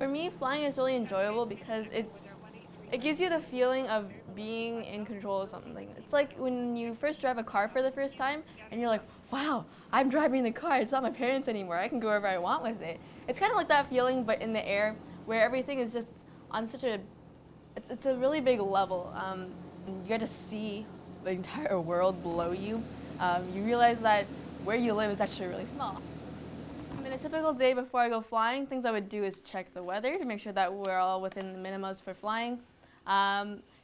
me, flying is really enjoyable because it gives you the feeling of being in control of something. It's like when you first drive a car for the first time and you're like, wow, I'm driving the car. It's not my parents anymore. I can go wherever I want with it. It's kind of like that feeling, but in the air, where everything is just on such a, it's a really big level. You get to see the entire world below you. You realize that where you live is actually really small. In a typical day before I go flying, things I would do is check the weather to make sure that we're all within the minimums for flying.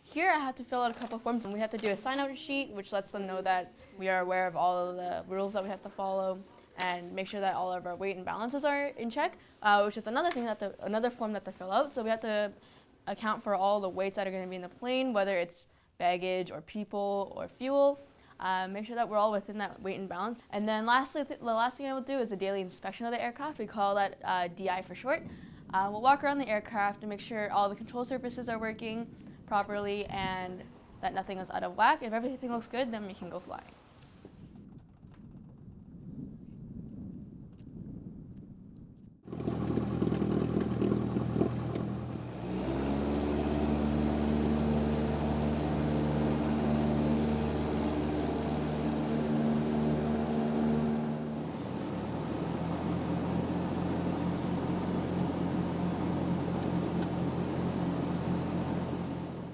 Here I had to fill out a couple forms, and we have to do a sign-out sheet, which lets them know that we are aware of all of the rules that we have to follow, and make sure that all of our weight and balances are in check, which is another thing another form that they fill out. So we have to account for all the weights that are going to be in the plane, whether it's baggage or people or fuel. Make sure that we're all within that weight and balance. And then lastly, the last thing I will do is a daily inspection of the aircraft. We call that DI for short. We'll walk around the aircraft and make sure all the control surfaces are working properly and that nothing is out of whack. If everything looks good, then we can go flying.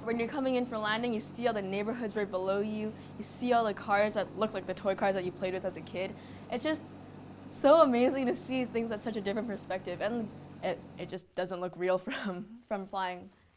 When you're coming in for landing, you see all the neighborhoods right below you. You see all the cars that look like the toy cars that you played with as a kid. It's just so amazing to see things at such a different perspective, and it just doesn't look real from flying.